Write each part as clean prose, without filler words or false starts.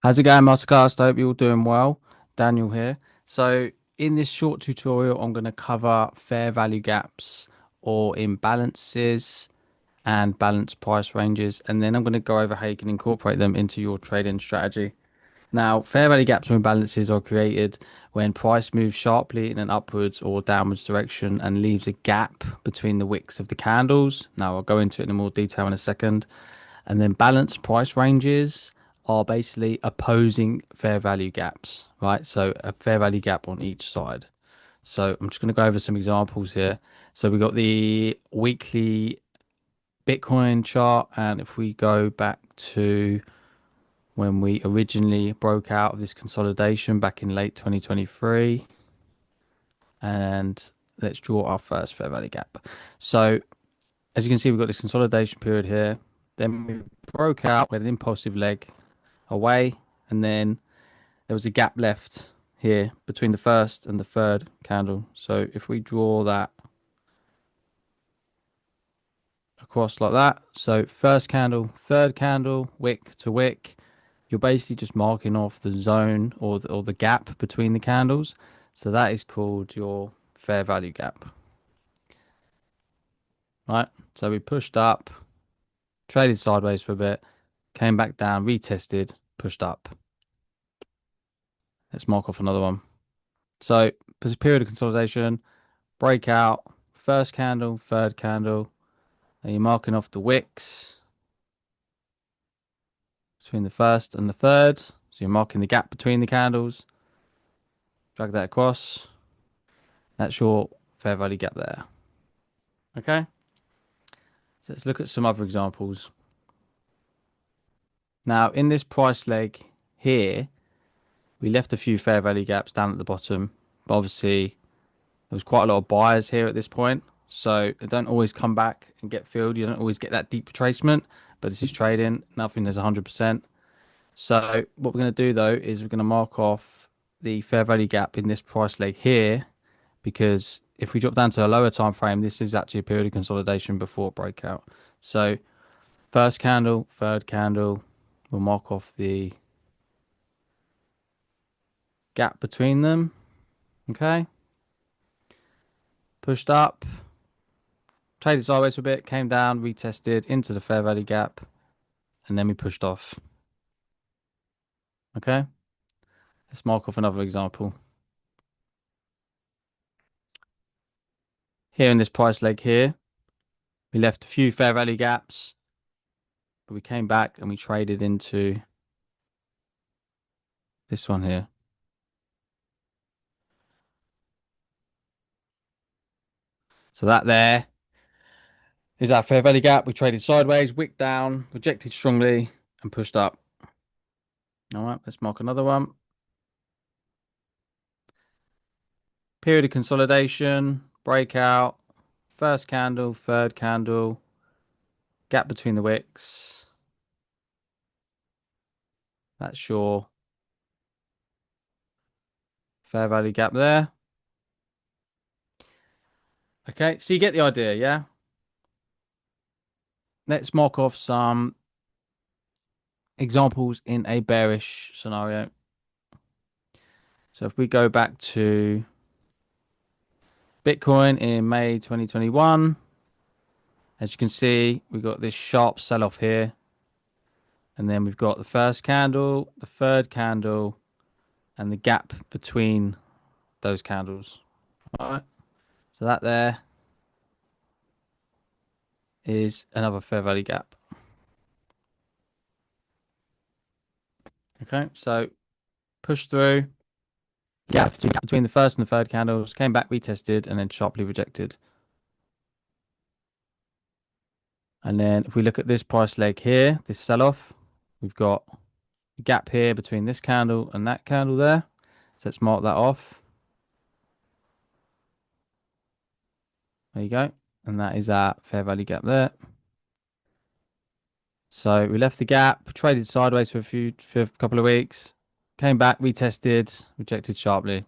How's it going, Masterclass? I hope you're all doing well. Daniel here. So, in this short tutorial, I'm going to cover fair value gaps or imbalances and balance price ranges, and then I'm going to go over how you can incorporate them into your trading strategy. Now, fair value gaps or imbalances are created when price moves sharply in an upwards or downwards direction and leaves a gap between the wicks of the candles. Now, I'll go into it in more detail in a second. And then balance price ranges are basically opposing fair value gaps, right? So a fair value gap on each side. So I'm just going to go over some examples here. So we got the weekly Bitcoin chart, and if we go back to when we originally broke out of this consolidation back in late 2023, and let's draw our first fair value gap. So as you can see, we've got this consolidation period here. Then we broke out with an impulsive leg away, and then there was a gap left here between the first and the third candle. So if we draw that across like that, so first candle, third candle, wick to wick, you're basically just marking off the zone or the gap between the candles. So that is called your fair value gap, right? So we pushed up, traded sideways for a bit, came back down, retested, pushed up. Let's mark off another one. So period of consolidation, breakout, first candle, third candle, and you're marking off the wicks between the first and the third. So you're marking the gap between the candles, drag that across. That's your fair value gap there. Okay, so let's look at some other examples. Now, in this price leg here, we left a few fair value gaps down at the bottom, but obviously there was quite a lot of buyers here at this point. So they don't always come back and get filled. You don't always get that deep retracement, but this is trading. Nothing is 100%. So what we're going to do though is we're going to mark off the fair value gap in this price leg here, because if we drop down to a lower time frame, this is actually a period of consolidation before breakout. So first candle, third candle, we'll mark off the gap between them. Okay, pushed up, traded sideways for a bit, came down, retested into the fair value gap, and then we pushed off. Okay, let's mark off another example. Here in this price leg here, we left a few fair value gaps, but we came back and we traded into this one here. So that there is our fair value gap. We traded sideways, wicked down, rejected strongly, and pushed up. All right, let's mark another one. Period of consolidation, breakout, first candle, third candle, gap between the wicks. That's your fair value gap there. Okay, so you get the idea, yeah? Let's mark off some examples in a bearish scenario. So if we go back to Bitcoin in May 2021, as you can see, we've got this sharp sell-off here. And then we've got the first candle, the third candle, and the gap between those candles. All right. So that there is another fair value gap. Okay. So push through, gap between the first and the third candles, came back, retested, and then sharply rejected. And then if we look at this price leg here, this sell-off, we've got a gap here between this candle and that candle there. So let's mark that off. There you go. And that is our fair value gap there. So we left the gap, traded sideways for a couple of weeks, came back, retested, rejected sharply.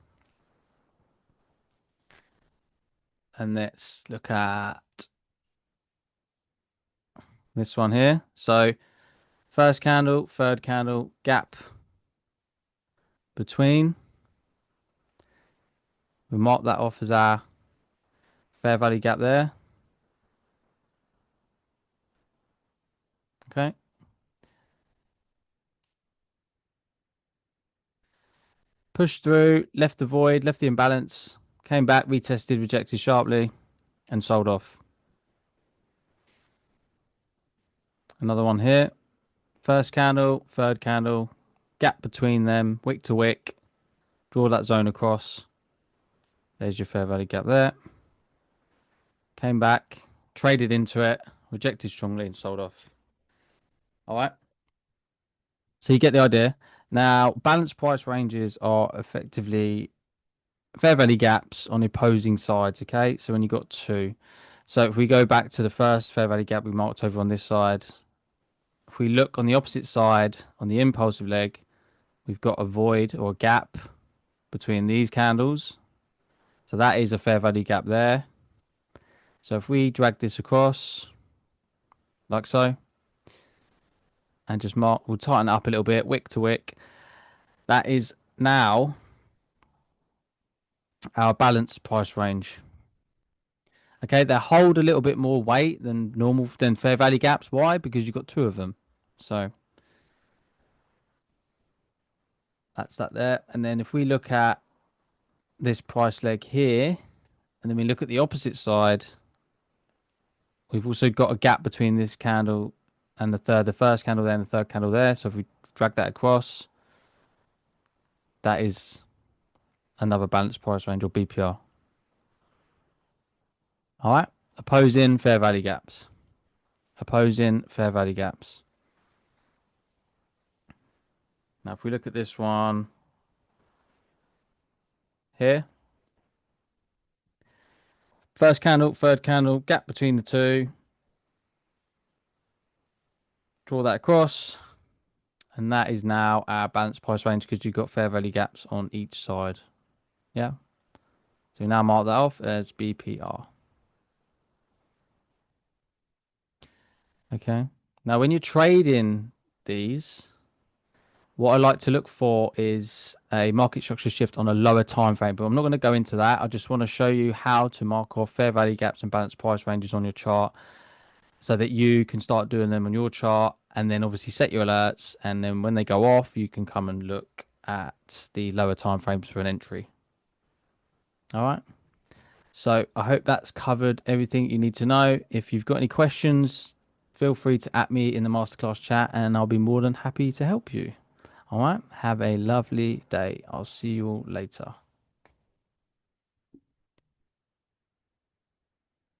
And let's look at this one here. So first candle, third candle, gap between. We mark that off as our fair value gap there. Okay. Pushed through, left the void, left the imbalance, came back, retested, rejected sharply, and sold off. Another one here. First candle, third candle, gap between them, wick to wick. Draw that zone across. There's your fair value gap there. Came back, traded into it, rejected strongly, and sold off. All right. So you get the idea. Now, balanced price ranges are effectively fair value gaps on opposing sides. Okay. So when you've got two. So if we go back to the first fair value gap we marked over on this side, if we look on the opposite side on the impulsive leg, we've got a void or a gap between these candles. So that is a fair value gap there. So if we drag this across like so and just mark, we'll tighten it up a little bit, wick to wick. That is now our balanced price range. Okay, they hold a little bit more weight than normal than fair value gaps. Why? Because you've got two of them. So that's that there. And then if we look at this price leg here, and then we look at the opposite side, we've also got a gap between this candle and the first candle there and the third candle there. So if we drag that across, that is another balanced price range or BPR. All right. Opposing fair value gaps. Opposing fair value gaps. Now, if we look at this one here, first candle, third candle, gap between the two. Draw that across. And that is now our balanced price range because you've got fair value gaps on each side. Yeah. So we now mark that off as BPR. Okay. Now, when you're trading these, what I like to look for is a market structure shift on a lower time frame, but I'm not going to go into that. I just want to show you how to mark off fair value gaps and balanced price ranges on your chart so that you can start doing them on your chart and then obviously set your alerts. And then when they go off, you can come and look at the lower time frames for an entry. All right. So I hope that's covered everything you need to know. If you've got any questions, feel free to at me in the masterclass chat and I'll be more than happy to help you. All right. Have a lovely day. I'll see you all later.